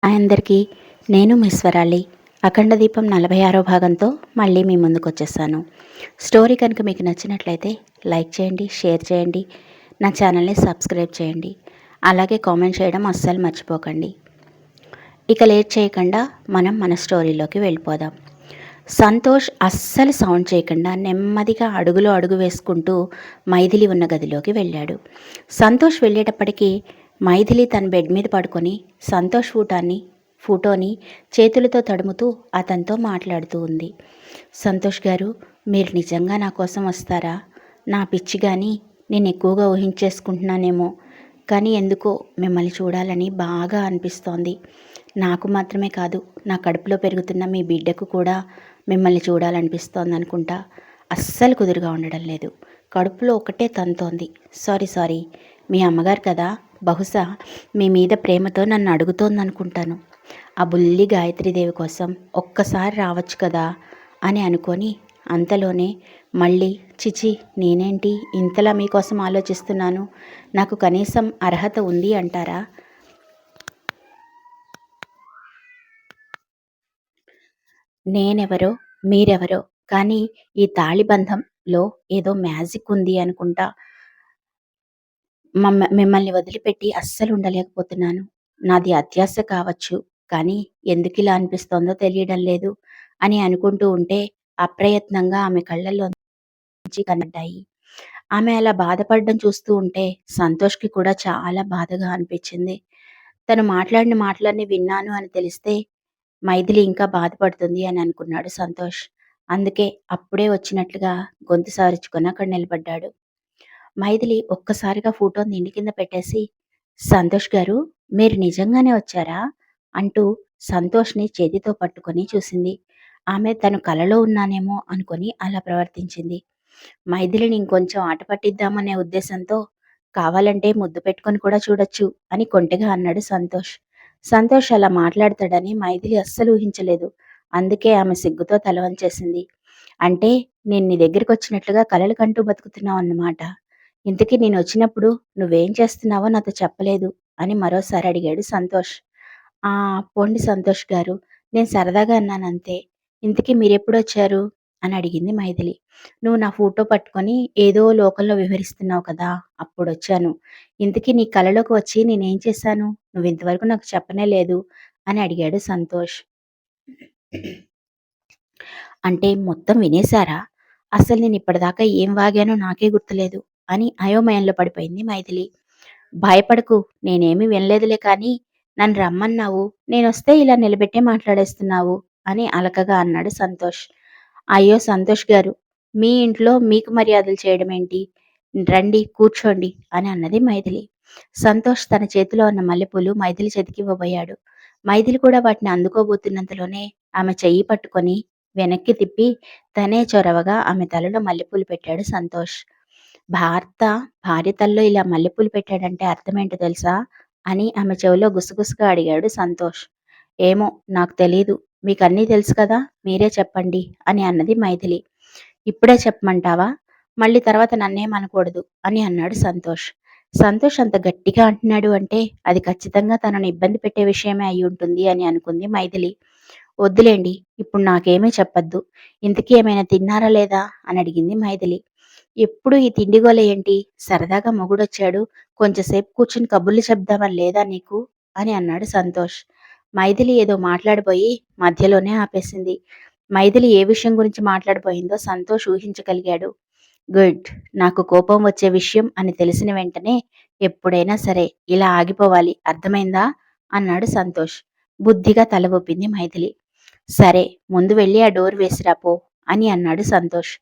Hi అందరికీ. నేను మీ స్వరాలి. అఖండ దీపం 46వ భాగంతో మళ్ళీ మీ ముందుకొచ్చేసాను. స్టోరీ కనుక మీకు నచ్చినట్లయితే లైక్ చేయండి, షేర్ చేయండి, నా ఛానల్ని సబ్స్క్రైబ్ చేయండి. అలాగే కామెంట్ చేయడం అస్సలు మర్చిపోకండి. ఇక లేట్ చేయకుండా మనం మన స్టోరీలోకి వెళ్ళిపోదాం. సంతోష్ అస్సలు సౌండ్ చేయకుండా నెమ్మదిగా అడుగులో అడుగు వేసుకుంటూ మైథిలి ఉన్న గదిలోకి వెళ్ళాడు. సంతోష్ వెళ్ళేటప్పటికీ మైథిలి తన బెడ్ మీద పడుకొని సంతోష్ ఫోటోని చేతులతో తడుముతూ అతనితో మాట్లాడుతూ ఉంది. సంతోష్ గారు, మీరు నిజంగా నా కోసం వస్తారా? నా పిచ్చి కానీ నేను ఎక్కువగా ఊహించేసుకుంటున్నానేమో, కానీ ఎందుకో మిమ్మల్ని చూడాలని బాగా అనిపిస్తోంది. నాకు మాత్రమే కాదు, నా కడుపులో పెరుగుతున్న మీ బిడ్డకు కూడా మిమ్మల్ని చూడాలనిపిస్తోంది అనుకుంటా. అస్సలు కుదురుగా ఉండడం లేదు. కడుపులో ఒకటే తంతోంది. సారీ, మీ అమ్మగారు కదా, బహుశా మీ మీద ప్రేమతో నన్ను అడుగుతోందనుకుంటాను. ఆ బుల్లి గాయత్రీదేవి కోసం ఒక్కసారి రావచ్చు కదా అని అనుకొని అంతలోనే మళ్ళీ చిచి, నేనేంటి ఇంతలా మీకోసం ఆలోచిస్తున్నాను, నాకు కనీసం అర్హత ఉంది అంటారా? నేనెవరో మీరెవరో, కానీ ఈ తాళిబంధంలో ఏదో మ్యాజిక్ ఉంది అనుకుంటా. మిమ్మల్ని వదిలిపెట్టి అస్సలు ఉండలేకపోతున్నాను. నాది అత్యాశ కావచ్చు, కానీ ఎందుకిలా అనిపిస్తోందో తెలియడం లేదు అని అనుకుంటూ ఉంటే అప్రయత్నంగా ఆమె కళ్ళల్లోంచి కనబడ్డాయి. ఆమె అలా బాధపడడం చూస్తూ ఉంటే సంతోష్‌కి కూడా చాలా బాధగా అనిపించింది. తను మాట్లాడిన మాటలన్నీ విన్నాను అని తెలిస్తే మైథిలి ఇంకా బాధపడుతుంది అని అనుకున్నాడు సంతోష్. అందుకే అప్పుడే వచ్చినట్లుగా గొంతు సారుచుకొని అక్కడ నిలబడ్డాడు. మైథిలి ఒక్కసారిగా ఫోటోని దిండు కింద పెట్టేసి, సంతోష్ గారు, మీరు నిజంగానే వచ్చారా అంటూ సంతోష్ని చేతితో పట్టుకొని చూసింది. ఆమె తను కలలో ఉన్నానేమో అనుకొని అలా ప్రవర్తించింది. మైథిలిని ఇంకొంచెం ఆట పట్టిద్దామనే ఉద్దేశంతో, కావాలంటే ముద్దు పెట్టుకొని కూడా చూడొచ్చు అని కొంటెగా అన్నాడు సంతోష్. సంతోష్ అలా మాట్లాడతాడని మైథిలి అస్సలు ఊహించలేదు. అందుకే ఆమె సిగ్గుతో తల వంచేసింది. అంటే నేను నీ దగ్గరికొచ్చినట్లుగా కలలు కంటూ బతుకుతున్నావన్నమాట. ఇంతకీ నేనొచ్చినప్పుడు నువ్వేం చేస్తున్నావో నాతో చెప్పలేదు అని మరోసారి అడిగాడు సంతోష్. ఆ! పోండి సంతోష్ గారు, నేను సరదాగా అన్నానంతే. ఇంతకీ మీరెప్పుడొచ్చారు అని అడిగింది మైథిలి. నువ్వు నా ఫోటో పట్టుకొని ఏదో లోకంలో విహరిస్తున్నావు కదా, అప్పుడొచ్చాను. ఇంతకీ నీ కలలోకి వచ్చి నేనేం చేశాను? నువ్వింతవరకు నాకు చెప్పనే లేదు అని అడిగాడు సంతోష్. అంటే మొత్తం వినేశారా? అసలు నేనిప్పటిదాకా ఏం వాగానో నాకే గుర్తులేదు అని అయోమయంలో పడిపోయింది మైథిలి. భయపడకు, నేనేమీ వినలేదులే కానీ నన్ను రమ్మన్నావు, నేనొస్తే ఇలా నిలబెట్టే మాట్లాడేస్తున్నావు అని అలకగా అన్నాడు సంతోష్. అయ్యో సంతోష్ గారు, మీ ఇంట్లో మీకు మర్యాదలు చేయడమేంటి? రండి కూర్చోండి అని అన్నది మైథిలి. సంతోష్ తన చేతిలో ఉన్న మల్లెపూలు మైథిలి చేతికివ్వబోయాడు. మైథిలి కూడా వాటిని అందుకోబోతున్నంతలోనే ఆమె చెయ్యి పట్టుకొని వెనక్కి తిప్పి తనే చొరవగా ఆమె తలలో మల్లెపూలు పెట్టాడు సంతోష్. భర్త భార్య తలలో ఇలా మల్లెపూలు పెట్టాడంటే అర్థమేంటో తెలుసా అని ఆమె చెవిలో గుసగుసగా అడిగాడు సంతోష్. ఏమో, నాకు తెలీదు. మీకన్నీ తెలుసు కదా, మీరే చెప్పండి అని అన్నది మైథిలి. ఇప్పుడే చెప్పమంటావా? మళ్ళీ తర్వాత నన్నేమనకూడదు అని అన్నాడు సంతోష్. సంతోష్ అంత గట్టిగా అంటున్నాడు అంటే అది ఖచ్చితంగా తనని ఇబ్బంది పెట్టే విషయమే అయ్యుంటుంది అని అనుకుంది మైథిలి. వద్దులేండి, ఇప్పుడు నాకేమీ చెప్పొద్దు. ఇంతకీ ఏమైనా తిన్నారా లేదా అని అడిగింది మైథిలి. ఎప్పుడు ఈ తిండిగోల ఏంటి? సరదాగా మొగుడొచ్చాడు, కొంచెంసేపు కూర్చుని కబుర్లు చెప్దామని లేదా నీకు అని అన్నాడు సంతోష్. మైథిలి ఏదో మాట్లాడబోయి మధ్యలోనే ఆపేసింది. మైథిలి ఏ విషయం గురించి మాట్లాడబోయిందో సంతోష్ ఊహించగలిగాడు. గుడ్. నాకు కోపం వచ్చే విషయం అని తెలిసిన వెంటనే ఎప్పుడైనా సరే ఇలా ఆగిపోవాలి, అర్థమైందా అన్నాడు సంతోష్. బుద్ధిగా తల ఊపింది మైథిలి. సరే, ముందు వెళ్ళి ఆ డోర్ వేసిరా పో అని అన్నాడు సంతోష్.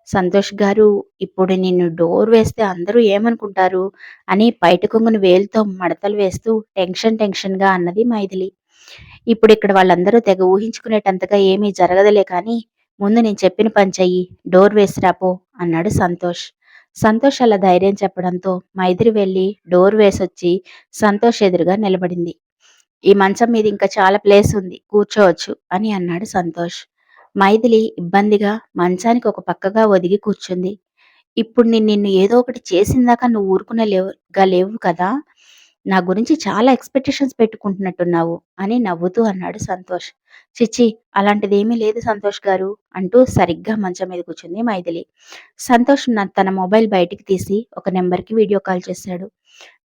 సంతోష్ గారు, ఇప్పుడు నిన్ను డోర్ వేస్తే అందరూ ఏమనుకుంటారు అని బయట కొంగును వేలుతో మడతలు వేస్తూ టెన్షన్‌గా అన్నది మైథిలి. ఇప్పుడిక్కడ వాళ్ళందరూ తెగ ఊహించుకునేటంతగా ఏమీ జరగదులే కానీ, ముందు నేను చెప్పిన పని చెయ్యి, డోర్ వేసిరా పో అన్నాడు సంతోష్. సంతోష్ అలా ధైర్యం చెప్పడంతో మైథిలి వెళ్ళి డోర్ వేసొచ్చి సంతోష్ ఎదురుగా నిలబడింది. ఈ మంచం మీద ఇంకా చాలా ప్లేస్ ఉంది, కూర్చోవచ్చు అని అన్నాడు సంతోష్. మైథిలి ఇబ్బందిగా మంచానికి ఒక పక్కగా ఒదిగి కూర్చుంది. ఇప్పుడు నేను నిన్ను ఏదో ఒకటి చేసిందాకా నువ్వు ఊరుకునే లేవు కదా, నా గురించి చాలా ఎక్స్‌పెక్టేషన్స్ పెట్టుకుంటున్నట్టున్నావు అని నవ్వుతూ అన్నాడు సంతోష్. ఛీ! అలాంటిదేమీ లేదు సంతోష్ గారు అంటూ సరిగ్గా మంచం మీద కూర్చుంది మైథిలి. సంతోష్ తన మొబైల్ బయటికి తీసి ఒక నంబర్‌కి వీడియో కాల్ చేశాడు.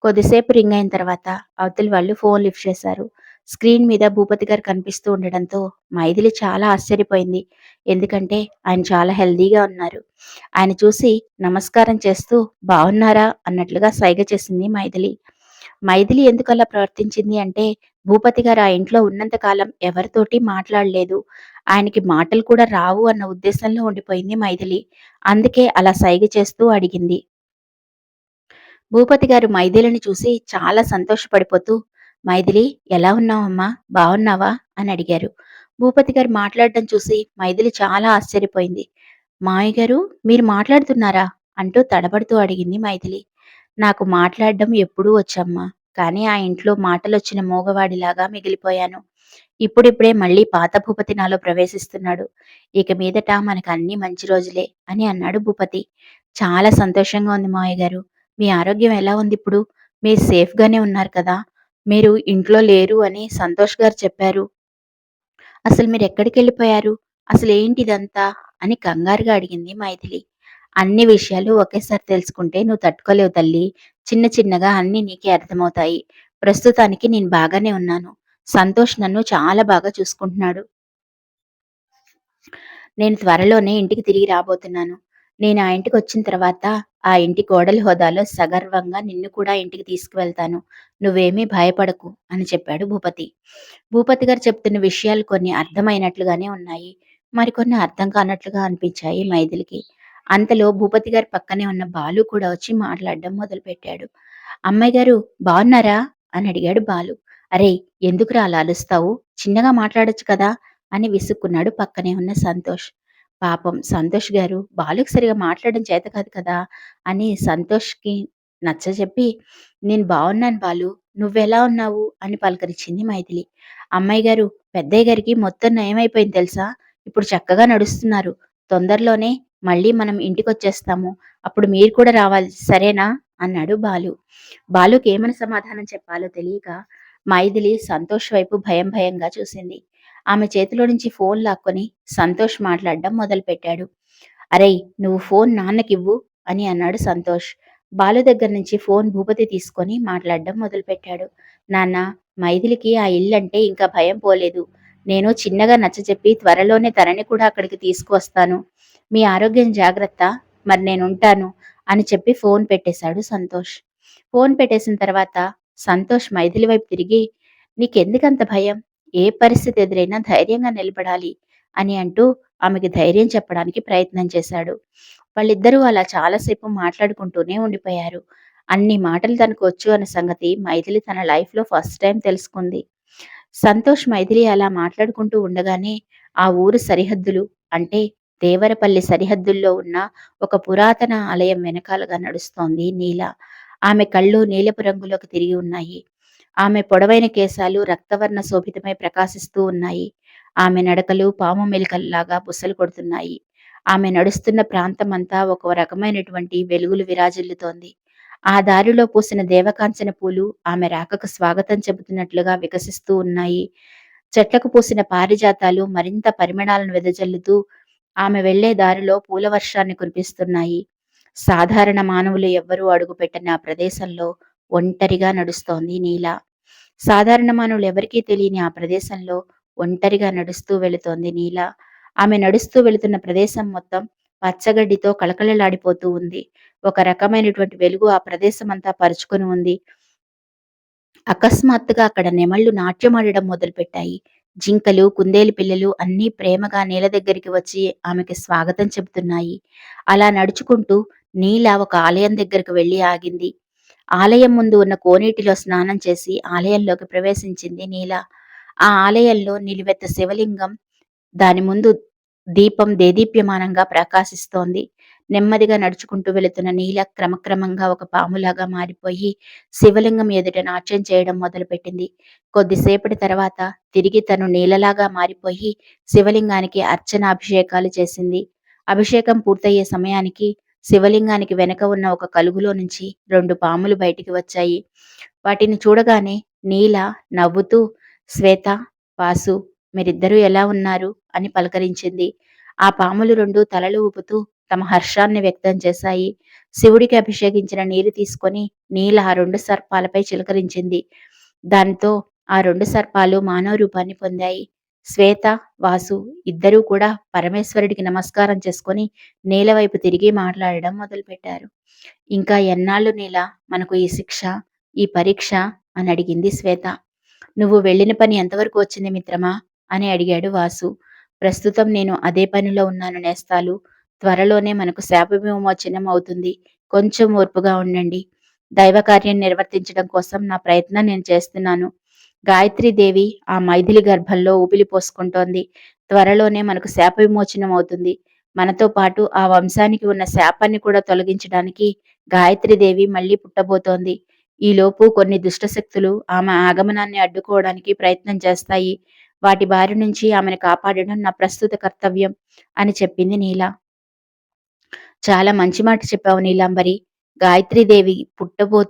కొద్దిసేపు రింగ్ అయిన తర్వాత అవతలి వాళ్ళు ఫోన్ లిఫ్ట్ చేశారు. స్క్రీన్ మీద భూపతి గారు కనిపిస్తూ ఉండడంతో మైథిలి చాలా ఆశ్చర్యపోయింది. ఎందుకంటే ఆయన చాలా హెల్తీగా ఉన్నారు. ఆయన చూసి నమస్కారం చేస్తూ బావున్నారా అన్నట్లుగా సైగ చేసింది మైథిలి. మైథిలి ఎందుకలా ప్రవర్తించింది అంటే భూపతి గారు ఆ ఇంట్లో ఉన్నంత కాలం ఎవరితోటి మాట్లాడలేదు. ఆయనకి మాటలు కూడా రావు అన్న ఉద్దేశంలో ఉండిపోయింది మైథిలి. అందుకే అలా సైగ చేస్తూ అడిగింది. భూపతి గారు మైథిలిని చూసి చాలా సంతోషపడిపోతూ, "మైథిలి ఎలా ఉన్నావమ్మా? బావున్నావా?" అని అడిగారు. భూపతి గారు మాట్లాడడం చూసి మైథిలి చాలా ఆశ్చర్యపోయింది. "మావయ్య గారు మీరు మాట్లాడుతున్నారా?" అంటూ తడబడుతూ అడిగింది మైథిలి. "నాకు మాట్లాడడం ఎప్పుడూ వచ్చమ్మా. కానీ ఆ ఇంట్లో మాటలొచ్చిన మూగవాడిలాగా మిగిలిపోయాను. ఇప్పుడిప్పుడే మళ్ళీ పాత భూపతి నాలో ప్రవేశిస్తున్నాడు. ఇక మీదట మనకన్నీ మంచి రోజులే" అని అన్నాడు భూపతి. "చాలా సంతోషంగా ఉంది మావయ్య గారు. మీ ఆరోగ్యం ఎలా ఉందిప్పుడు? మీరు సేఫ్‌గానే ఉన్నారు కదా? మీరు ఇంట్లో లేరు అని సంతోష్ గారు చెప్పారు. అసలు మీరెక్కడికెళ్ళిపోయారు? అసలేంటిదంతా?" అని కంగారుగా అడిగింది మైథిలి. "అన్ని విషయాలు ఒకేసారి తెలుసుకుంటే నువ్వు తట్టుకోలేవు తల్లీ. చిన్న చిన్నగా అన్నీ నీకే అర్థమవుతాయి. ప్రస్తుతానికి నేను బాగానే ఉన్నాను. సంతోష్ నన్ను చాలా బాగా చూసుకుంటున్నాడు. నేను త్వరలోనే ఇంటికి తిరిగి రాబోతున్నాను. నేను ఆ ఇంటికొచ్చిన తర్వాత ఆ ఇంటి కోడలి హోదాలో సగర్వంగా నిన్ను కూడా ఇంటికి తీసుకువెళ్తాను. నువ్వేమీ భయపడకు" అని చెప్పాడు భూపతి. భూపతి గారు చెప్తున్న విషయాలు కొన్ని అర్థమైనట్లుగానే ఉన్నాయి. మరికొన్ని అర్థం కానట్లుగా అనిపించాయి మైథిలికి. అంతలో భూపతి గారి పక్కనే ఉన్న బాలు కూడా వచ్చి మాట్లాడడం మొదలుపెట్టాడు. "అమ్మాయి గారు బావున్నారా?" అని అడిగాడు బాలు. "అరేయ్! ఎందుకురా అలా అరుస్తావు? చిన్నగా మాట్లాడొచ్చు కదా!" అని విసుక్కున్నాడు పక్కనే ఉన్న సంతోష్. పాపం సంతోష్ గారు బాలుకి సరిగ్గా మాట్లాడడం చేత కాదు కదా! అని సంతోష్‌కి నచ్చజెప్పి, "నేను బావున్నాను బాలు. నువ్వెలా ఉన్నావు?" అని పలకరించింది మైథిలి. "అమ్మాయి గారు, పెద్దయ్య గారికి మొత్తం నయమైపోయింది తెలుసా? ఇప్పుడు చక్కగా నడుస్తున్నారు. తొందరలోనే మళ్ళీ మనం ఇంటికొచ్చేస్తాము. అప్పుడు మీరు కూడా రావాలి సరేనా?" అన్నాడు బాలు. బాలుకి ఏమని సమాధానం చెప్పాలో తెలియక మైథిలి సంతోష్ వైపు భయం భయంగా చూసింది. ఆమె చేతిలో నుంచి ఫోన్ లాక్కొని సంతోష్ మాట్లాడడం మొదలుపెట్టాడు. "అరేయ్! నువ్వు ఫోన్ నాన్నకివ్వు" అని అన్నాడు సంతోష్. బాలు దగ్గర నుంచి ఫోన్ భూపతి తీసుకొని మాట్లాడడం మొదలుపెట్టాడు. "నాన్న, మైథిలికి ఆ ఇల్లంటే ఇంకా భయం పోలేదు. నేను చిన్నగా నచ్చజెప్పి త్వరలోనే తనని కూడా అక్కడికి తీసుకువస్తాను. మీ ఆరోగ్యం జాగ్రత్త. మరి నేనుంటాను" అని చెప్పి ఫోన్ పెట్టేశాడు సంతోష్. ఫోన్ పెట్టేసిన తర్వాత సంతోష్ మైథిలి వైపు తిరిగి, "నీకెందుకంత భయం? ఏ పరిస్థితి ఎదురైనా ధైర్యంగా నిలబడాలి" అని అంటూ ఆమెకి ధైర్యం చెప్పడానికి ప్రయత్నం చేశాడు. వాళ్ళిద్దరూ అలా చాలాసేపు మాట్లాడుకుంటూనే ఉండిపోయారు. అన్ని మాటలు తనకు వచ్చు అన్న సంగతి మైథిలి తన లైఫ్‌లో ఫస్ట్ టైమ్ తెలుసుకుంది. సంతోష్, మైథిలి అలా మాట్లాడుకుంటూ ఉండగానే ఆ ఊరు సరిహద్దులు అంటే దేవరపల్లి సరిహద్దుల్లో ఉన్న ఒక పురాతన ఆలయం వెనకాలగా నడుస్తోంది నీల. ఆమె కళ్ళు నీలపు రంగులోకి తిరిగి ఉన్నాయి. ఆమె పొడవైన కేశాలు రక్తవర్ణ శోభితమై ప్రకాశిస్తూ ఉన్నాయి. ఆమె నడకలు పాము మెలికల్లాగా బుసలు కొడుతున్నాయి. ఆమె నడుస్తున్న ప్రాంతమంతా ఒక రకమైనటువంటి వెలుగులు విరాజిల్లుతోంది. ఆ దారిలో పూసిన దేవకాంచన పూలు ఆమె రాకకు స్వాగతం చెబుతున్నట్లుగా వికసిస్తూ ఉన్నాయి. చెట్లకు పూసిన పారిజాతాలు మరింత పరిమళాలను వెదజల్లుతూ ఆమె వెళ్ళే దారిలో పూల వర్షాన్ని కురిపిస్తున్నాయి. సాధారణ మానవులు ఎవ్వరూ అడుగుపెట్టని ఆ ప్రదేశంలో ఒంటరిగా నడుస్తోంది నీల. సాధారణ మానవులెవరికీ తెలియని ఆ ప్రదేశంలో ఒంటరిగా నడుస్తూ వెళుతోంది నీల. ఆమె నడుస్తూ వెళుతున్న ప్రదేశం మొత్తం పచ్చగడ్డితో కళకళలాడిపోతూ ఉంది. ఒక రకమైనటువంటి వెలుగు ఆ ప్రదేశమంతా పరుచుకొని ఉంది. అకస్మాత్తుగా అక్కడ నెమళ్ళు నాట్యమాడడం మొదలుపెట్టాయి. జింకలు, కుందేలు పిల్లలు అన్నీ ప్రేమగా నీల దగ్గరికి వచ్చి ఆమెకి స్వాగతం చెబుతున్నాయి. అలా నడుచుకుంటూ నీల ఒక ఆలయం దగ్గరకు వెళ్లి ఆగింది. ఆలయం ముందు ఉన్న కోనేటిలో స్నానం చేసి ఆలయంలోకి ప్రవేశించింది నీల. ఆ ఆలయంలో నిలువెత్తు శివలింగం, దాని ముందు దీపం దేదీప్యమానంగా ప్రకాశిస్తోంది. నెమ్మదిగా నడుచుకుంటూ వెళుతున్న నీల క్రమక్రమంగా ఒక పాములాగా మారిపోయి శివలింగం ఎదుట నాట్యం చేయడం మొదలుపెట్టింది. కొద్దిసేపటి తర్వాత తిరిగి తను నీలలాగా మారిపోయి శివలింగానికి అర్చన అభిషేకాలు చేసింది. అభిషేకం పూర్తయ్యే సమయానికి శివలింగానికి వెనక ఉన్న ఒక కలుగులో నుంచి 2 పాములు బయటికి వచ్చాయి. వాటిని చూడగానే నీల నవ్వుతూ "శ్వేత, వాసు మీరిద్దరూ ఎలా ఉన్నారు?" అని పలకరించింది. ఆ పాములు 2 తలలు ఊపుతూ తమ హర్షాన్ని వ్యక్తం చేశాయి. శివుడికి అభిషేకించిన నీరు తీసుకొని నీల ఆ 2 సర్పాలపై చిలకరించింది. దానితో ఆ 2 సర్పాలు మానవ రూపాన్ని పొందాయి. శ్వేత, వాసు ఇద్దరూ కూడా పరమేశ్వరుడికి నమస్కారం చేసుకొని నీల వైపు తిరిగి మాట్లాడడం మొదలుపెట్టారు. "ఇంకా ఎన్నాళ్ళు నీల మనకు ఈ శిక్ష, ఈ పరీక్ష?" అని అడిగింది శ్వేత. "నువ్వు వెళ్ళిన పని ఎంతవరకు వచ్చింది మిత్రమా?" అని అడిగాడు వాసు. "ప్రస్తుతం నేను అదే పనిలో ఉన్నాను నేస్తాలు. త్వరలోనే మనకు శాప విమోచనం అవుతుంది. కొంచెం ఓర్పుగా ఉండండి. దైవ కార్యం నిర్వర్తించడం కోసం నా ప్రయత్నం నేను చేస్తున్నాను. గాయత్రీదేవి ఆ మైథిలి గర్భంలో ఊపిలి పోసుకుంటోంది. త్వరలోనే మనకు శాప విమోచనం అవుతుంది. మనతో పాటు ఆ వంశానికి ఉన్న శాపాన్ని కూడా తొలగించడానికి గాయత్రీదేవి మళ్ళీ పుట్టబోతోంది. ఈలోపు కొన్ని దుష్టశక్తులు ఆమె ఆగమనాన్ని అడ్డుకోవడానికి ప్రయత్నం చేస్తాయి. వాటి బారి నుంచి ఆమెను కాపాడడం నా ప్రస్తుత కర్తవ్యం" అని చెప్పింది నీల. "చాలా మంచి మాట చెప్పావు నీలాంబరి. గాయత్రీదేవి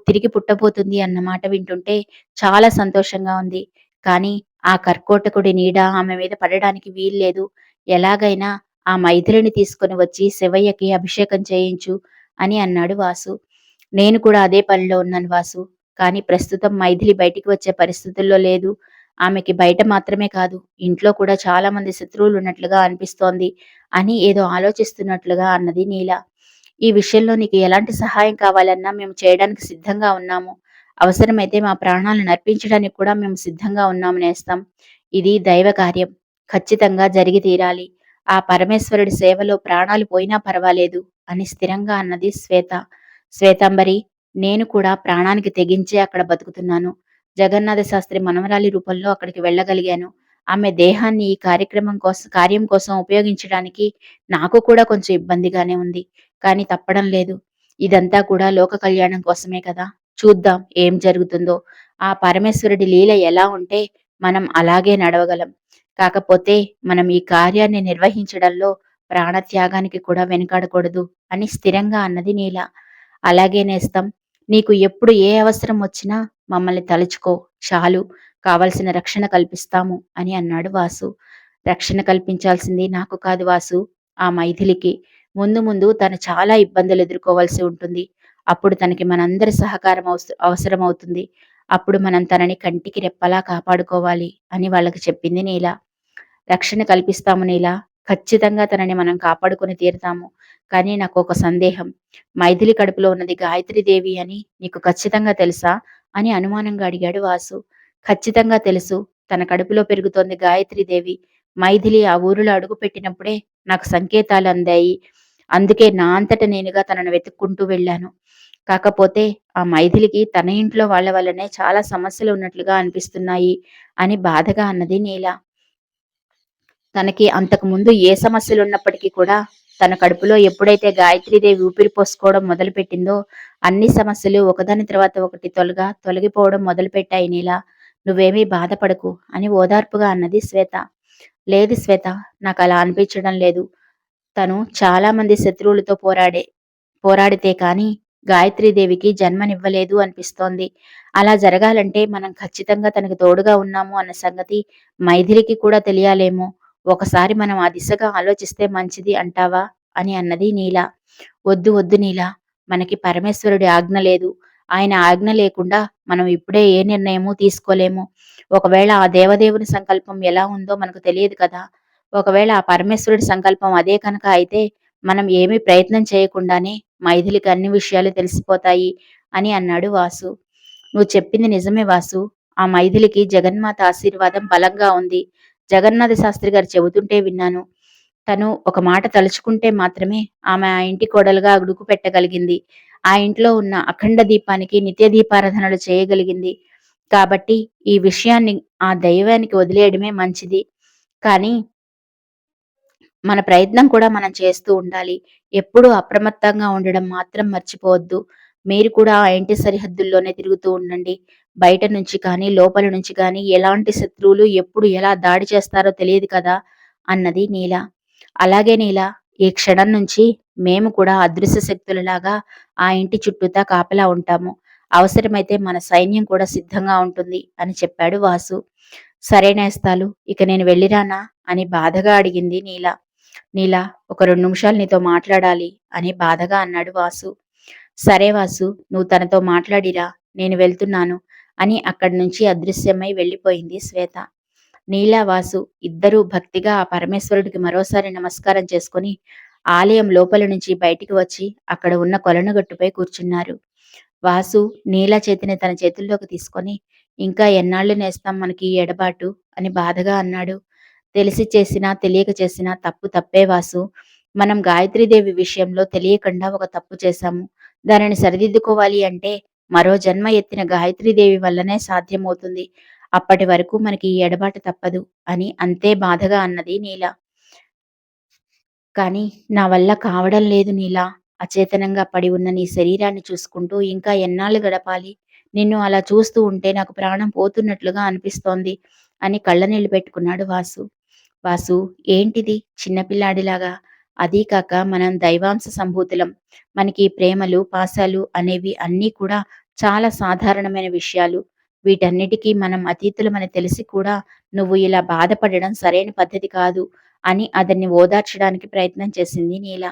తిరిగి పుట్టబోతుంది అన్న మాట వింటుంటే చాలా సంతోషంగా ఉంది. కానీ ఆ కర్కోటకుడి నీడ ఆమె మీద పడడానికి వీల్లేదు. ఎలాగైనా ఆ మైథిలిని తీసుకొని వచ్చి శివయ్యకి అభిషేకం చేయించు" అని అన్నాడు వాసు. "నేను కూడా అదే పనిలో ఉన్నాను వాసు. కానీ ప్రస్తుతం మైథిలి బయటికి వచ్చే పరిస్థితుల్లో లేదు. ఆమెకి బయట మాత్రమే కాదు, ఇంట్లో కూడా చాలా మంది శత్రువులున్నట్లుగా అనిపిస్తోంది" అని ఏదో ఆలోచిస్తున్నట్లుగా అన్నది నీల. "ఈ విషయంలో నీకు ఎలాంటి సహాయం కావాలన్నా మేము చేయడానికి సిద్ధంగా ఉన్నాము. అవసరమైతే మా ప్రాణాలను అర్పించడానికి కూడా మేము సిద్ధంగా ఉన్నాము నేస్తం. ఇది దైవ కార్యం. ఖచ్చితంగా జరిగి తీరాలి. ఆ పరమేశ్వరుడి సేవలో ప్రాణాలు పోయినా పర్వాలేదు" అని స్థిరంగా అన్నది శ్వేత. "శ్వేతాంబరి, నేను కూడా ప్రాణానికి తెగించే అక్కడ బతుకుతున్నాను. జగన్నాథ శాస్త్రి మనవరాలి రూపంలో అక్కడికి వెళ్ళగలిగాను. ఆమె దేహాన్ని ఈ కార్యం కోసం ఉపయోగించడానికి నాకు కూడా కొంచెం ఇబ్బందిగానే ఉంది. కానీ తప్పడం లేదు. ఇదంతా కూడా లోక కళ్యాణం కోసమే కదా! చూద్దాం ఏం జరుగుతుందో. ఆ పరమేశ్వరుడి లీల ఎలా ఉంటే మనం అలాగే నడవగలం. కాకపోతే మనం ఈ కార్యాన్ని నిర్వహించడంలో ప్రాణత్యాగానికి కూడా వెనుకాడకూడదు" అని స్థిరంగా అన్నది నీల. "అలాగే నేస్తం. నీకు ఎప్పుడు ఏ అవసరం వచ్చినా మమ్మల్ని తలుచుకో చాలు. కావలసిన రక్షణ కల్పిస్తాము" అని అన్నాడు వాసు. "రక్షణ కల్పించాల్సింది నాకు కాదు వాసు, ఆ మైథిలికి. ముందు ముందు తను చాలా ఇబ్బందులు ఎదుర్కోవాల్సి ఉంటుంది. అప్పుడు తనకి మనందరి సహకారం అవసరమవుతుంది. అప్పుడు మనం తనని కంటికి రెప్పలా కాపాడుకోవాలి" అని వాళ్ళకి చెప్పింది నీల. "రక్షణ కల్పిస్తాము నీల. ఖచ్చితంగా తనని మనం కాపాడుకొని తీరుతాము. కానీ నాకొక సందేహం. మైథిలి కడుపులో ఉన్నది గాయత్రీదేవి అని నీకు ఖచ్చితంగా తెలుసా?" అని అనుమానంగా అడిగాడు వాసు. "ఖచ్చితంగా తెలుసు. తన కడుపులో పెరుగుతోంది గాయత్రీదేవి. మైథిలి ఆ ఊరిలో అడుగుపెట్టినప్పుడే నాకు సంకేతాలు అందాయి. అందుకే నా అంతట నేనుగా తనను వెతుక్కుంటూ వెళ్ళాను. కాకపోతే ఆ మైథిలికి తన ఇంట్లో వాళ్ళ వల్లనే చాలా సమస్యలు ఉన్నట్లుగా అనిపిస్తున్నాయి" అని బాధగా అన్నది నీల. తనకి అంతకు ముందు ఏ సమస్యలున్నప్పటికీ కూడా తన కడుపులో ఎప్పుడైతే గాయత్రీదేవి ఊపిరి పోసుకోవడం మొదలుపెట్టిందో అన్ని సమస్యలు ఒకదాని తర్వాత ఒకటి తొలగిపోవడం మొదలుపెట్టాయి నీల. "నువ్వేమీ బాధపడకు" అని ఓదార్పుగా అన్నది శ్వేత. "లేదు శ్వేత, నాకలా అనిపించడం లేదు. తను చాలా మంది శత్రువులతో పోరాడితే కాని గాయత్రీదేవికి జన్మనివ్వలేదు అనిపిస్తోంది. అలా జరగాలంటే మనం ఖచ్చితంగా తనకు తోడుగా ఉన్నాము అన్న సంగతి మైథిలికి కూడా తెలియాలేమో. ఒకసారి మనం ఆ దిశగా ఆలోచిస్తే మంచిది అంటావా?" అని అన్నది నీల. "వద్దు వద్దు నీల. మనకి పరమేశ్వరుడి ఆజ్ఞ లేదు. ఆయన ఆజ్ఞ లేకుండా మనం ఇప్పుడే ఏ నిర్ణయమూ తీసుకోలేము. ఒకవేళ ఆ దేవదేవుని సంకల్పం ఎలా ఉందో మనకు తెలియదు కదా! ఒకవేళ ఆ పరమేశ్వరుడి సంకల్పం అదే కనుక అయితే మనం ఏమీ ప్రయత్నం చేయకుండానే మైథిలికి అన్ని విషయాలు తెలిసిపోతాయి" అని అన్నాడు వాసు. "నువ్వు చెప్పింది నిజమే వాసు. ఆ మైథిలికి జగన్మాత ఆశీర్వాదం బలంగా ఉంది. జగన్నాథ శాస్త్రి గారు చెబుతుంటే విన్నాను. తను ఒక మాట తలుచుకుంటే మాత్రమే ఆమె ఆ ఇంటి కోడలుగా అడుగు పెట్టగలిగింది. ఆ ఇంట్లో ఉన్న అఖండ దీపానికి నిత్య దీపారాధనలు చేయగలిగింది. కాబట్టి ఈ విషయాన్ని ఆ దైవానికి వదిలేయడమే మంచిది. కానీ మన ప్రయత్నం కూడా మనం చేస్తూ ఉండాలి. ఎప్పుడూ అప్రమత్తంగా ఉండడం మాత్రం మర్చిపోవద్దు. మీరు కూడా ఆ ఇంటి సరిహద్దుల్లోనే తిరుగుతూ ఉండండి. బయట నుంచి కానీ, లోపల నుంచి కానీ ఎలాంటి శత్రువులు ఎప్పుడు ఎలా దాడి చేస్తారో తెలియదు కదా" అన్నది నీల. "అలాగే నీల, ఈ క్షణం నుంచి మేము కూడా అదృశ్య శక్తులలాగా ఆ ఇంటి చుట్టూతా కాపలా ఉంటాము. అవసరమైతే మన సైన్యం కూడా సిద్ధంగా ఉంటుంది అని చెప్పాడు వాసు. సరే నేస్తాలు, ఇక నేను వెళ్ళిరానా అని బాధగా అడిగింది నీల. నీల, ఒక 2 నిమిషాలు నీతో మాట్లాడాలి అని బాధగా అన్నాడు వాసు. సరే వాసు, నువ్వు తనతో మాట్లాడిరా, నేను వెళ్తున్నాను అని అక్కడి నుంచి అదృశ్యమై వెళ్ళిపోయింది శ్వేత. నీల, వాసు ఇద్దరూ భక్తిగా ఆ పరమేశ్వరుడికి మరోసారి నమస్కారం చేసుకుని ఆలయం లోపల నుంచి బయటికి వచ్చి అక్కడ ఉన్న కొలను గట్టుపై కూర్చున్నారు. వాసు నీల చేతిని తన చేతుల్లోకి తీసుకొని, ఇంకా ఎన్నాళ్ళు నేస్తాం మనకి ఈ ఎడబాటు అని బాధగా అన్నాడు. తెలిసి చేసినా తెలియక చేసినా తప్పు తప్పే వాసు. మనం గాయత్రీదేవి విషయంలో తెలియకుండా ఒక తప్పు చేశాము. దానిని సరిదిద్దుకోవాలి అంటే మరో జన్మ ఎత్తిన గాయత్రీదేవి వల్లనే సాధ్యమవుతుంది. అప్పటి వరకు మనకి ఈ ఎడబాటు తప్పదు అని అంతే బాధగా అన్నది నీల. కానీ నా వల్ల కావడం లేదు నీలా. అచేతనంగా పడి ఉన్న నీ శరీరాన్ని చూసుకుంటూ ఇంకా ఎన్నాళ్ళు గడపాలి? నిన్ను అలా చూస్తూ ఉంటే నాకు ప్రాణం పోతున్నట్లుగా అనిపిస్తోంది అని కళ్ళనీళ్ళు పెట్టుకున్నాడు వాసు. వాసు, ఏంటిది చిన్నపిల్లాడిలాగా? అదీ కాక మనం దైవాంశ సంభూతులం. మనకి ఈ ప్రేమలు, పాశాలు అనేవి అన్నీ కూడా చాలా సాధారణమైన విషయాలు. వీటన్నిటికీ మనం అతీతులమని తెలిసి కూడా నువ్వు ఇలా బాధపడడం సరైన పద్ధతి కాదు అని అతన్ని ఓదార్చడానికి ప్రయత్నం చేసింది నీల.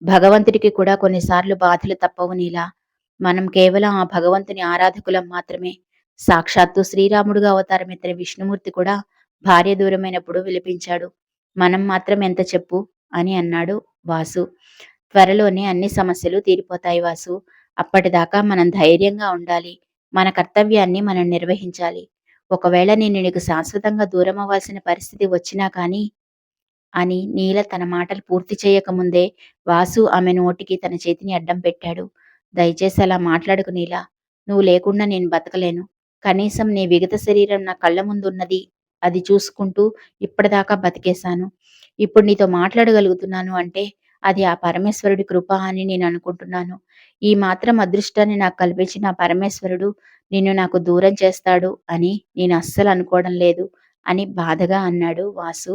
భగవంతుడికి కూడా కొన్నిసార్లు బాధలు తప్పవు నీల. మనం కేవలం ఆ భగవంతుని ఆరాధకులం మాత్రమే. సాక్షాత్తు శ్రీరాముడుగా అవతారమెత్తిన విష్ణుమూర్తి కూడా భార్య దూరమైనప్పుడు విలపించాడు. మనం మాత్రం ఎంత చెప్పు అని అన్నాడు వాసు. త్వరలోనే అన్ని సమస్యలు తీరిపోతాయి వాసు. అప్పటిదాకా మనం ధైర్యంగా ఉండాలి. మన కర్తవ్యాన్ని మనం నిర్వహించాలి. ఒకవేళ నేను నీకు శాశ్వతంగా దూరమవ్వాల్సిన పరిస్థితి వచ్చినా కానీ అని నీల తన మాటలు పూర్తి చేయకముందే వాసు ఆమె నోటికి తన చేతిని అడ్డం పెట్టాడు. దయచేసి అలా మాట్లాడకు నీల. నువ్వు లేకుండా నేను బతకలేను. కనీసం నీ విగత శరీరం నా కళ్ళ ముందున్నది అది చూసుకుంటూ ఇప్పటిదాకా బతికేశాను. ఇప్పుడు నీతో మాట్లాడగలుగుతున్నాను అంటే అది ఆ పరమేశ్వరుడి కృప అని నేను అనుకుంటున్నాను. ఈ మాత్రం అదృష్టాన్ని నాకు కల్పించిన ఆ పరమేశ్వరుడు నిన్ను నాకు దూరం చేస్తాడు అని నేను అస్సలు అనుకోవడం లేదు అని బాధగా అన్నాడు వాసు.